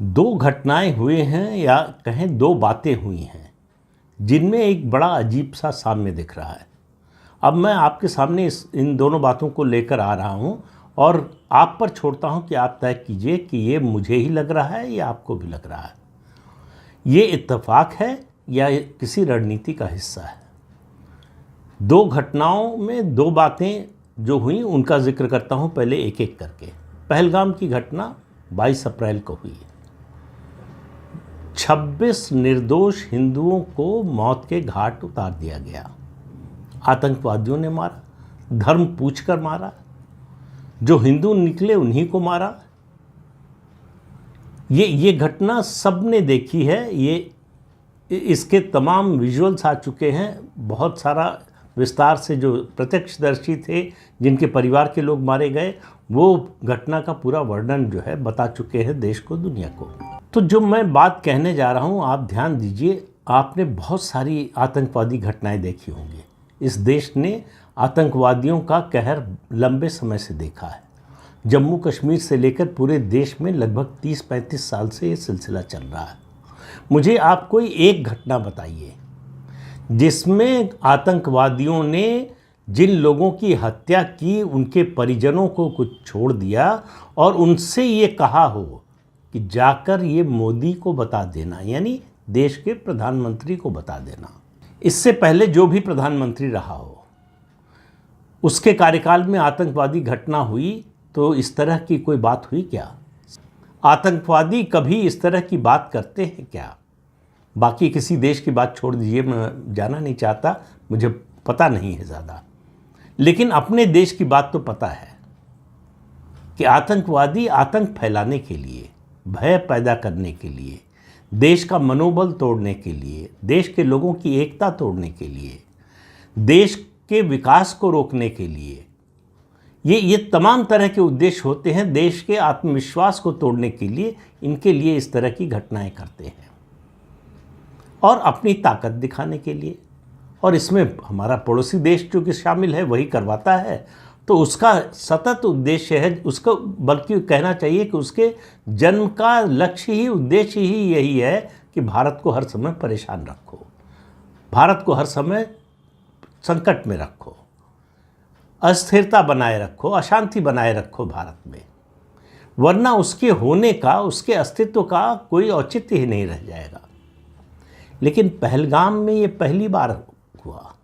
दो घटनाएं हुए हैं या कहें दो बातें हुई हैं जिनमें एक बड़ा अजीब सा साम्य दिख रहा है। अब मैं आपके सामने इन दोनों बातों को लेकर आ रहा हूं और आप पर छोड़ता हूं कि आप तय कीजिए कि ये मुझे ही लग रहा है या आपको भी लग रहा है। ये इत्तेफाक है या किसी रणनीति का हिस्सा है। दो घटनाओं में दो बातें जो हुई उनका जिक्र करता हूं, पहले एक एक करके। पहलगाम की घटना 22 अप्रैल को हुई। 26 निर्दोष हिंदुओं को मौत के घाट उतार दिया गया। आतंकवादियों ने मारा, धर्म पूछकर मारा, जो हिंदू निकले उन्हीं को मारा। ये घटना सबने देखी है। इसके तमाम विजुअल्स आ चुके हैं। बहुत सारा विस्तार से जो प्रत्यक्षदर्शी थे, जिनके परिवार के लोग मारे गए, वो घटना का पूरा वर्णन जो है बता चुके हैं देश को, दुनिया को। तो जो मैं बात कहने जा रहा हूँ, आप ध्यान दीजिए। आपने बहुत सारी आतंकवादी घटनाएं देखी होंगी। इस देश ने आतंकवादियों का कहर लंबे समय से देखा है। जम्मू कश्मीर से लेकर पूरे देश में लगभग 30-35 साल से ये सिलसिला चल रहा है। मुझे आप कोई एक घटना बताइए जिसमें आतंकवादियों ने जिन लोगों की हत्या की उनके परिजनों को कुछ छोड़ दिया और उनसे ये कहा हो कि जाकर ये मोदी को बता देना, यानी देश के प्रधानमंत्री को बता देना। इससे पहले जो भी प्रधानमंत्री रहा हो, उसके कार्यकाल में आतंकवादी घटना हुई तो इस तरह की कोई बात हुई क्या? आतंकवादी कभी इस तरह की बात करते हैं क्या? बाकी किसी देश की बात छोड़ दीजिए, मैं जाना नहीं चाहता, मुझे पता नहीं है ज़्यादा। लेकिन अपने देश की बात तो पता है कि आतंकवादी आतंक फैलाने के लिए, भय पैदा करने के लिए, देश का मनोबल तोड़ने के लिए, देश के लोगों की एकता तोड़ने के लिए, देश के विकास को रोकने के लिए, ये तमाम तरह के उद्देश्य होते हैं। देश के आत्मविश्वास को तोड़ने के लिए इनके लिए इस तरह की घटनाएं करते हैं और अपनी ताकत दिखाने के लिए। और इसमें हमारा पड़ोसी देश जो कि शामिल है वही करवाता है, तो उसका सतत उद्देश्य है, उसको बल्कि कहना चाहिए कि उसके जन्म का लक्ष्य ही, उद्देश्य ही यही है कि भारत को हर समय परेशान रखो, भारत को हर समय संकट में रखो, अस्थिरता बनाए रखो, अशांति बनाए रखो भारत में, वरना उसके होने का, उसके अस्तित्व का कोई औचित्य ही नहीं रह जाएगा। लेकिन पहलगाम में ये पहली बार हुआ।